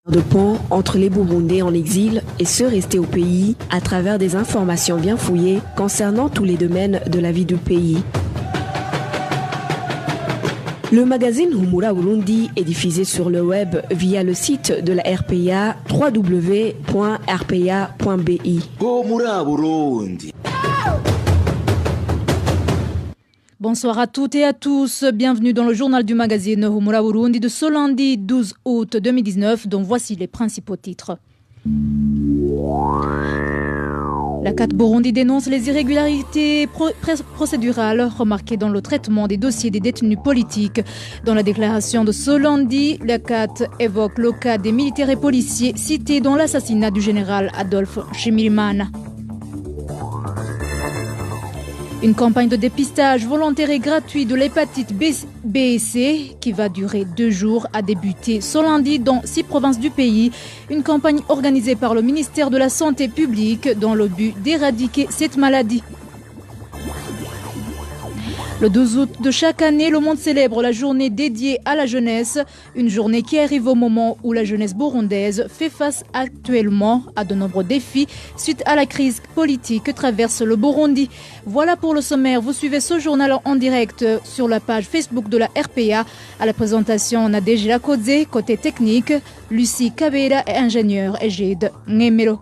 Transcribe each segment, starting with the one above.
De pont entre les Burundais en exil et ceux restés au pays à travers des informations bien fouillées concernant tous les domaines de la vie du pays. Le magazine Humura Burundi est diffusé sur le web via le site de la RPA www.rpa.bi. Humura Burundi. Bonsoir à toutes et à tous, bienvenue dans le journal du magazine Humura Burundi de ce lundi 12 août 2019 dont voici les principaux titres. La CAT Burundi dénonce les irrégularités procédurales remarquées dans le traitement des dossiers des détenus politiques. Dans la déclaration de ce lundi, la CAT évoque le cas des militaires et policiers cités dans l'assassinat du général Adolphe Nshimirimana. Une campagne de dépistage volontaire et gratuit de l'hépatite B et C qui va durer 2 jours a débuté ce lundi dans 6 provinces du pays. Une campagne organisée par le ministère de la Santé publique dans le but d'éradiquer cette maladie. Le 12 août de chaque année, le monde célèbre la journée dédiée à la jeunesse, une journée qui arrive au moment où la jeunesse burundaise fait face actuellement à de nombreux défis suite à la crise politique que traverse le Burundi. Voilà pour le sommaire, vous suivez ce journal en direct sur la page Facebook de la RPA. À la présentation, Nadège Lakodze, côté technique, Lucie Kabera est ingénieure et Gide Ngemero.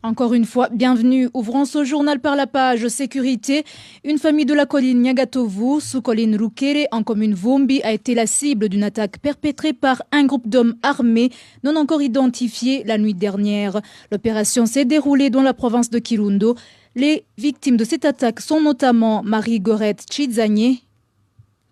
Encore une fois, bienvenue. Ouvrons ce journal par la page sécurité. Une famille de la colline Nyagatovu, sous colline Rukere, en commune Vumbi, a été la cible d'une attaque perpétrée par un groupe d'hommes armés non encore identifiés la nuit dernière. L'opération s'est déroulée dans la province de Kirundo. Les victimes de cette attaque sont notamment Marie-Gorette Chizanye,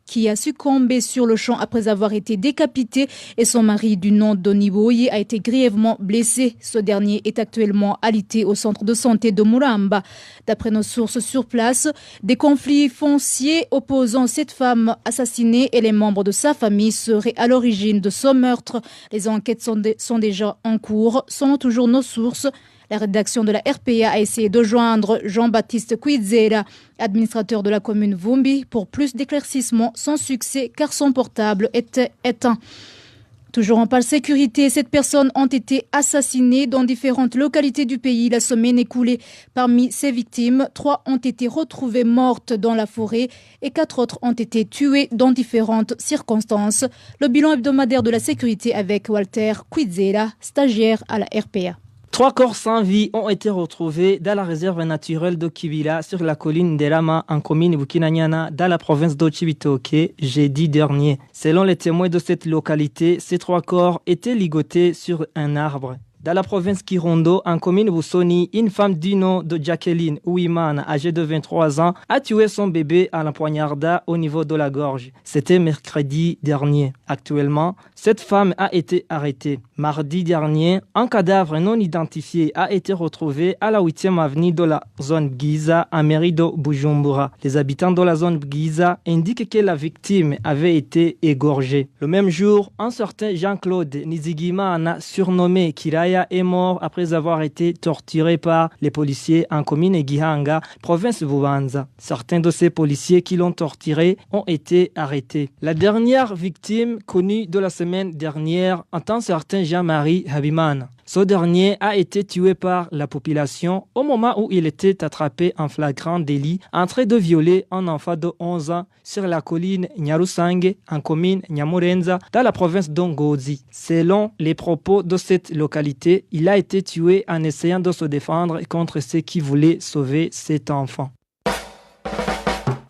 qui a succombé sur le champ après avoir été décapité, et son mari du nom d'Oniboye a été grièvement blessé. Ce dernier est actuellement alité au centre de santé de Muramba. D'après nos sources sur place, des conflits fonciers opposant cette femme assassinée et les membres de sa famille seraient à l'origine de ce meurtre. Les enquêtes sont déjà en cours, selon toujours nos sources. La rédaction de la RPA a essayé de joindre Jean-Baptiste Kwizera, administrateur de la commune Vumbi, pour plus d'éclaircissements, sans succès car son portable était éteint. Toujours en parle sécurité, 7 personnes ont été assassinées dans différentes localités du pays la semaine écoulée. Parmi ces victimes, 3 ont été retrouvées mortes dans la forêt et 4 autres ont été tuées dans différentes circonstances. Le bilan hebdomadaire de la sécurité avec Walter Kwizera, stagiaire à la RPA. 3 corps sans vie ont été retrouvés dans la réserve naturelle de Kibila sur la colline d'Elama en commune Bukinanyana dans la province d'Ochibitoke jeudi dernier. Selon les témoins de cette localité, ces 3 corps étaient ligotés sur un arbre. Dans la province Kirundo, en commune Busoni, une femme du nom de Jacqueline Ouimana, âgée de 23 ans, a tué son bébé à l'empoignarda au niveau de la gorge. C'était mercredi dernier. Actuellement, cette femme a été arrêtée. Mardi dernier, un cadavre non identifié a été retrouvé à la 8e avenue de la zone Giza, à mairie de Bujumbura. Les habitants de la zone Giza indiquent que la victime avait été égorgée. Le même jour, un certain Jean-Claude Nizigimana, surnommé Kiraya, est mort après avoir été torturé par les policiers en commune Gihanga, province Bubanza. Certains de ces policiers qui l'ont torturé ont été arrêtés. La dernière victime connue de la semaine dernière est un certain Jean-Marie Habimana. Ce dernier a été tué par la population au moment où il était attrapé en flagrant délit en train de violer un enfant de 11 ans sur la colline Nyarusange en commune Nyamurenza dans la province d'Ongozi. Selon les propos de cette localité, il a été tué en essayant de se défendre contre ceux qui voulaient sauver cet enfant.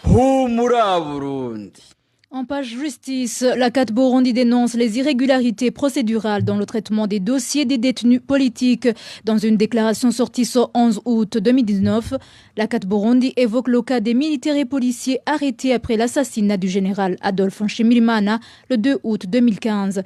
Humura Burundi. En page justice, la CAT Burundi dénonce les irrégularités procédurales dans le traitement des dossiers des détenus politiques. Dans une déclaration sortie ce 11 août 2019, la CAT Burundi évoque le cas des militaires et policiers arrêtés après l'assassinat du général Adolphe Nshimirimana le 2 août 2015.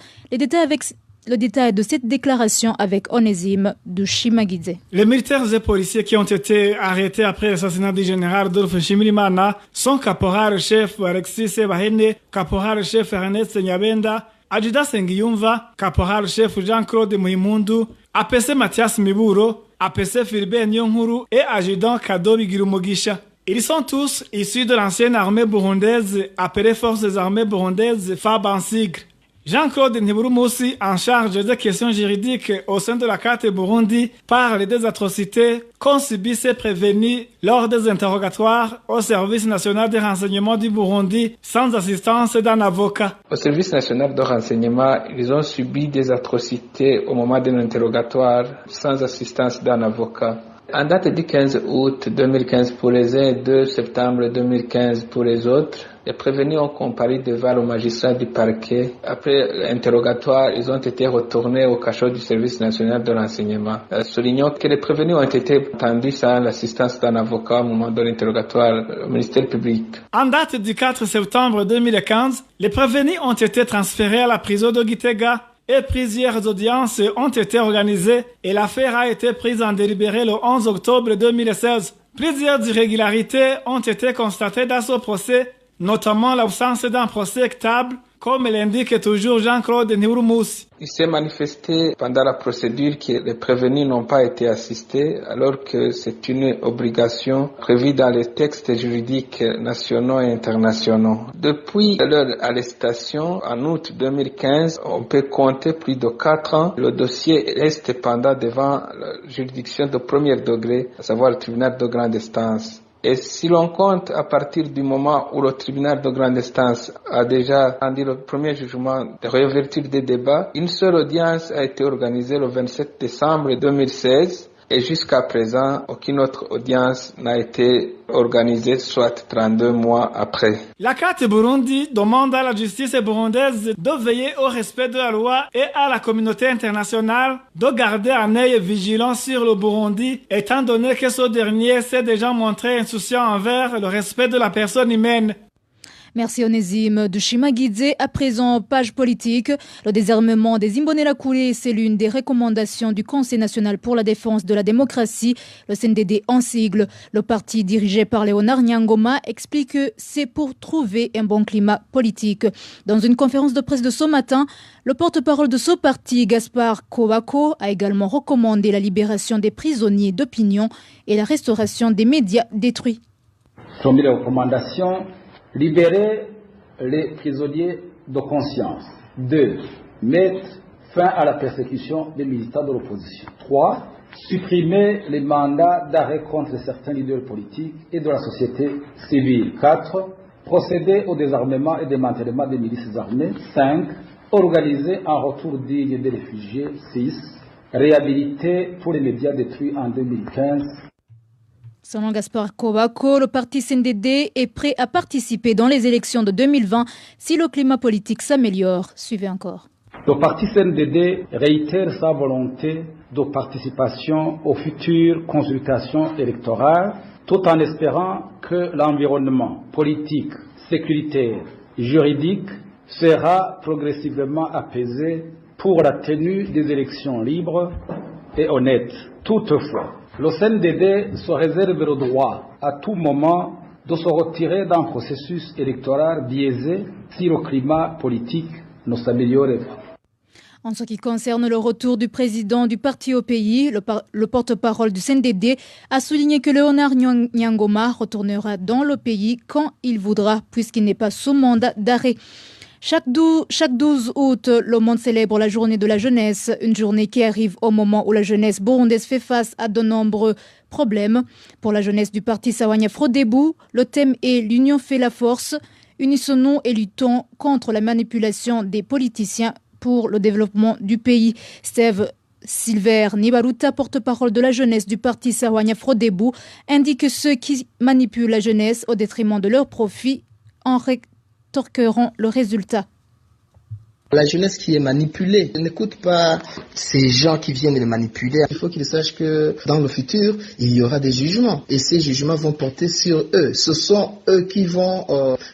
Le détail de cette déclaration avec Onésime de Shimagidze. Les militaires et policiers qui ont été arrêtés après l'assassinat du général Adolphe Nshimirimana sont caporal-chef Alexis Sebahene, caporal-chef Ernest Nyabenda, adjudant Sengiyumva, caporal-chef Jean-Claude Muhimundu, APC Mathias Miburo, APC Philibert Nyonkuru et adjudant Kadobi Girumugisha. Ils sont tous issus de l'ancienne armée burundaise appelée Forces des armées burundaises FAB en sigle. Jean-Claude Ntiburumusi, en charge des questions juridiques au sein de la carte Burundi, parle des atrocités qu'ont subi ces prévenus lors des interrogatoires au Service national des renseignements du Burundi sans assistance d'un avocat. Au Service national de renseignement, ils ont subi des atrocités au moment de l'interrogatoire sans assistance d'un avocat. En date du 15 août 2015 pour les uns et 2 septembre 2015 pour les autres, les prévenus ont comparu devant le magistrat du parquet. Après l'interrogatoire, ils ont été retournés au cachot du Service national de renseignement. Soulignons que les prévenus ont été entendus sans l'assistance d'un avocat au moment de l'interrogatoire au ministère public. En date du 4 septembre 2015, les prévenus ont été transférés à la prison de Gitega et plusieurs audiences ont été organisées et l'affaire a été prise en délibéré le 11 octobre 2016. Plusieurs irrégularités ont été constatées dans ce procès, notamment l'absence d'un procès équitable, comme l'indique toujours Jean-Claude Ntiburumusi. Il s'est manifesté pendant la procédure que les prévenus n'ont pas été assistés, alors que c'est une obligation prévue dans les textes juridiques nationaux et internationaux. Depuis leur arrestation, en août 2015, on peut compter plus de 4 ans. Le dossier reste pendant devant la juridiction de premier degré, à savoir le tribunal de grande instance. Et si l'on compte à partir du moment où le tribunal de grande instance a déjà rendu le premier jugement de réouverture des débats, une seule audience a été organisée le 27 décembre 2016 et jusqu'à présent, aucune autre audience n'a été organisée, soit 32 mois après. La carte Burundi demande à la justice burundaise de veiller au respect de la loi et à la communauté internationale de garder un œil vigilant sur le Burundi, étant donné que ce dernier s'est déjà montré insouciant envers le respect de la personne humaine. Merci Onésime de Shimagidze. À présent, page politique. Le désarmement des Imbonerakure, c'est l'une des recommandations du Conseil national pour la défense de la démocratie, le CNDD en sigle. Le parti dirigé par Léonard Nyangoma explique que c'est pour trouver un bon climat politique. Dans une conférence de presse de ce matin, le porte-parole de ce parti, Gaspard Kobako, a également recommandé la libération des prisonniers d'opinion et la restauration des médias détruits. Première recommandation, libérer les prisonniers de conscience. 2. Mettre fin à la persécution des militants de l'opposition. 3. Supprimer les mandats d'arrêt contre certains leaders politiques et de la société civile. 4. Procéder au désarmement et démantèlement des milices armées. 5. Organiser un retour digne des réfugiés. 6. Réhabiliter pour les médias détruits en 2015. Selon Gaspard Kobako, le parti CNDD est prêt à participer dans les élections de 2020 si le climat politique s'améliore. Suivez encore. Le parti CNDD réitère sa volonté de participation aux futures consultations électorales, tout en espérant que l'environnement politique, sécuritaire, juridique sera progressivement apaisé pour la tenue des élections libres et honnêtes. Toutefois, le CNDD se réserve le droit à tout moment de se retirer d'un processus électoral biaisé si le climat politique ne s'améliorait pas. En ce qui concerne le retour du président du parti au pays, le porte-parole du CNDD a souligné que Léonard Nyangoma retournera dans le pays quand il voudra, puisqu'il n'est pas sous mandat d'arrêt. Chaque 12 août, le monde célèbre la journée de la jeunesse, une journée qui arrive au moment où la jeunesse burundaise fait face à de nombreux problèmes. Pour la jeunesse du parti Sahwanya Frodebu, le thème est « L'union fait la force ». Unissons-nous et luttons contre la manipulation des politiciens pour le développement du pays. Steve Silver Nibaruta, porte-parole de la jeunesse du parti Sahwanya Frodebu, indique que ceux qui manipulent la jeunesse au détriment de leurs profits en rétorqueront le résultat. La jeunesse qui est manipulée, n'écoute pas ces gens qui viennent les manipuler. Il faut qu'ils sachent que dans le futur, il y aura des jugements. Et ces jugements vont porter sur eux. Ce sont eux qui vont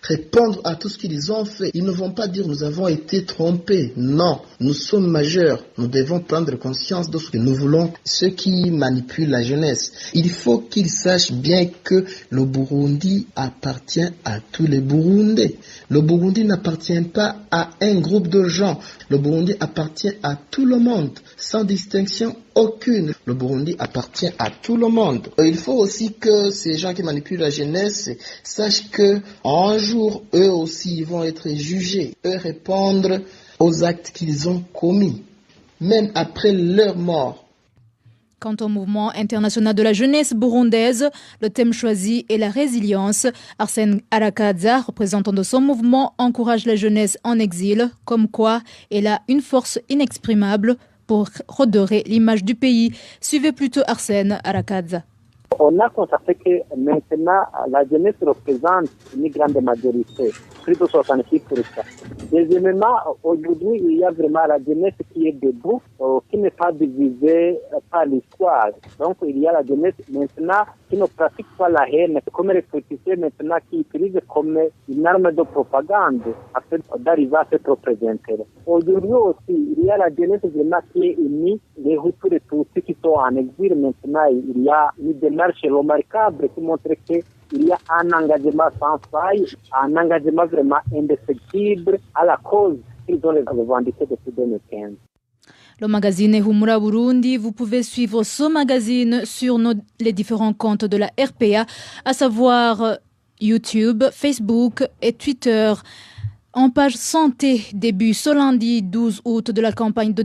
répondre à tout ce qu'ils ont fait. Ils ne vont pas dire nous avons été trompés. Non, nous sommes majeurs. Nous devons prendre conscience de ce que nous voulons. Ceux qui manipulent la jeunesse, il faut qu'ils sachent bien que le Burundi appartient à tous les Burundais. Le Burundi n'appartient pas à un groupe de d'autres gens. Le Burundi appartient à tout le monde, sans distinction aucune. Le Burundi appartient à tout le monde. Il faut aussi que ces gens qui manipulent la jeunesse sachent qu'un jour, eux aussi, ils vont être jugés, eux répondre aux actes qu'ils ont commis, même après leur mort. Quant au mouvement international de la jeunesse burundaise, le thème choisi est la résilience. Arsène Arakadza, représentant de son mouvement, encourage la jeunesse en exil, comme quoi elle a une force inexprimable pour redorer l'image du pays. Suivez plutôt Arsène Arakadza. On a constaté que maintenant, la jeunesse représente une grande majorité, plus de 66%. Deuxièmement, aujourd'hui, il y a vraiment la jeunesse qui est debout, qui n'est pas divisée par l'histoire. Donc, il y a la jeunesse maintenant qui ne pratique pas la haine, comme les politiciens maintenant qui utilisent comme une arme de propagande afin d'arriver à se représenter. Aujourd'hui aussi, il y a la jeunesse vraiment qui est unie, les Hutus et Tutsis qui sont en exil. Maintenant, il y a une démarche remarquable qui montre qu'il y a un engagement sans faille, un engagement vraiment indéfectible à la cause qu'ils ont revendiquée depuis 2015. Le magazine Humura Burundi, vous pouvez suivre ce magazine sur les différents comptes de la RPA, à savoir YouTube, Facebook et Twitter. En page santé, début ce lundi 12 août de la campagne de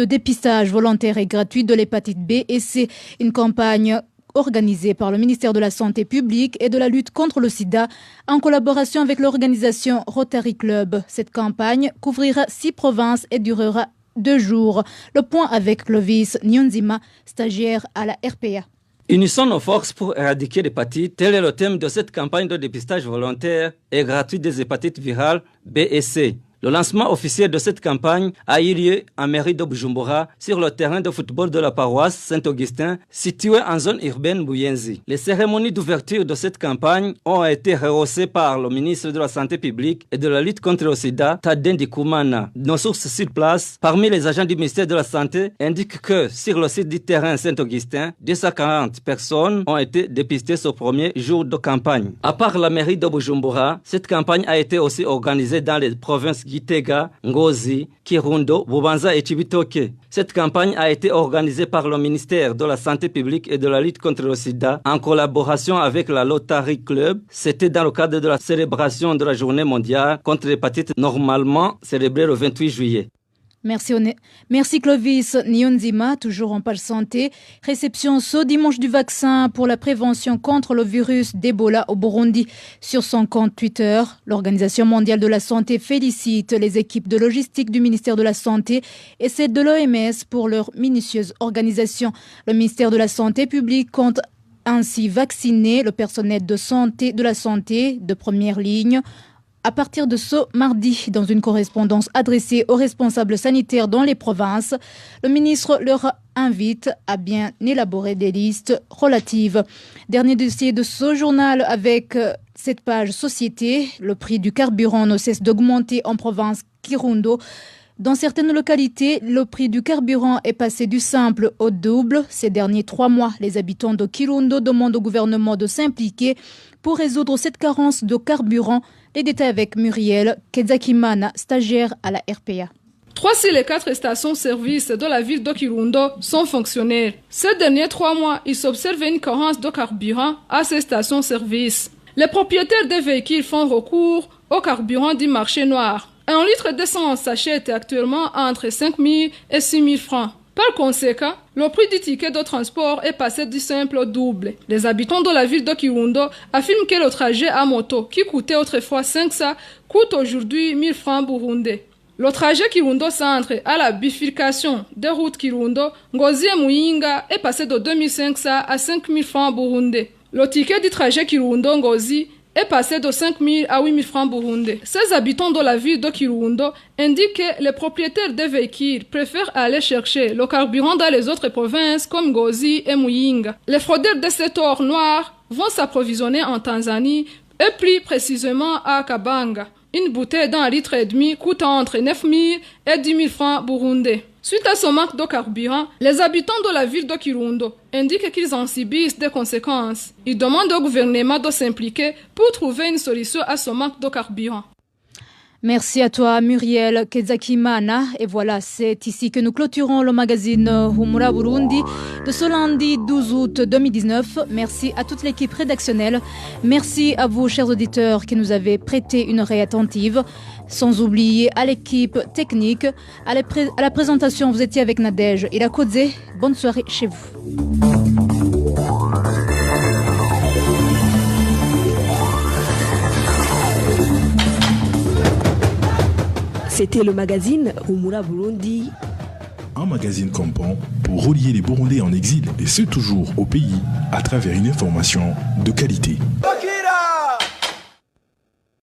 dépistage volontaire et gratuit de l'hépatite B et C, une campagne organisée par le ministère de la Santé publique et de la lutte contre le sida en collaboration avec l'organisation Rotary Club. Cette campagne couvrira 6 provinces et durera 2 jours. Le point avec Clovis Nyonzima, stagiaire à la RPA. Unissons nos forces pour éradiquer l'hépatite. Tel est le thème de cette campagne de dépistage volontaire et gratuit des hépatites virales B et C. Le lancement officiel de cette campagne a eu lieu en mairie de Bujumbura sur le terrain de football de la paroisse Saint-Augustin situé en zone urbaine Buyenzi. Les cérémonies d'ouverture de cette campagne ont été rehaussées par le ministre de la Santé publique et de la lutte contre le sida, Tadden Ndikumana. Nos sources sur place, parmi les agents du ministère de la Santé, indiquent que sur le site du terrain Saint-Augustin, 240 personnes ont été dépistées ce premier jour de campagne. À part la mairie de Bujumbura, cette campagne a été aussi organisée dans les provinces Gitega, Ngozi, Kirundo, Bubanza et Chibitoke. Cette campagne a été organisée par le ministère de la Santé publique et de la lutte contre le sida en collaboration avec la Rotary Club. C'était dans le cadre de la célébration de la journée mondiale contre l'hépatite normalement célébrée le 28 juillet. Merci Clovis Nyonzima, toujours en page santé. Réception ce dimanche du vaccin pour la prévention contre le virus d'Ebola au Burundi. Sur son compte Twitter, l'Organisation mondiale de la santé félicite les équipes de logistique du ministère de la Santé et celles de l'OMS pour leur minutieuse organisation. Le ministère de la Santé publique compte ainsi vacciner le personnel de la santé de première ligne à partir de ce mardi. Dans une correspondance adressée aux responsables sanitaires dans les provinces, le ministre leur invite à bien élaborer des listes relatives. Dernier dossier de ce journal avec cette page société. Le prix du carburant ne cesse d'augmenter en province Kirundo. Dans certaines localités, le prix du carburant est passé du simple au double. Ces derniers 3 mois, les habitants de Kirundo demandent au gouvernement de s'impliquer pour résoudre cette carence de carburant. Les détails avec Muriel Kedzakimana, stagiaire à la RPA. 3 sur les 4 stations-service de la ville de Kirundo sont fonctionnaires. Ces derniers 3 mois, il s'observe une carence de carburant à ces stations-service. Les propriétaires des véhicules font recours au carburant du marché noir. 1 litre d'essence s'achète actuellement entre 5 000 et 6 000 francs. Par conséquent, le prix du ticket de transport est passé du simple au double. Les habitants de la ville de Kirundo affirment que le trajet à moto, qui coûtait autrefois 500, coûte aujourd'hui 1 000 francs burundais. Le trajet Kirundo-Centre à la bifurcation des routes Kirundo, Ngozi et Muyinga est passé de 2 500 à 5 000 francs burundais. Le ticket du trajet Kirundo-Ngozi est passé de 5 000 à 8 000 francs burundais. Ces habitants de la ville de Kirundo indiquent que les propriétaires des véhicules préfèrent aller chercher le carburant dans les autres provinces comme Ngozi et Muyinga. Les fraudeurs de cet or noir vont s'approvisionner en Tanzanie et plus précisément à Kabanga. Une bouteille d'1,5 litre coûte entre 9 000 et 10 000 francs burundais. Suite à ce manque de carburant, les habitants de la ville de Kirundo indiquent qu'ils en subissent des conséquences. Ils demandent au gouvernement de s'impliquer pour trouver une solution à ce manque de carburant. Merci à toi Muriel Kezakimana. Et voilà, c'est ici que nous clôturons le magazine Humura Burundi de ce lundi 12 août 2019. Merci à toute l'équipe rédactionnelle. Merci à vous, chers auditeurs, qui nous avez prêté une oreille attentive. Sans oublier à l'équipe technique. À la présentation, vous étiez avec Nadège Irakodze. Bonne soirée chez vous. C'était le magazine Humura Burundi. Un magazine comprend pour relier les Burundais en exil et ceux toujours au pays à travers une information de qualité.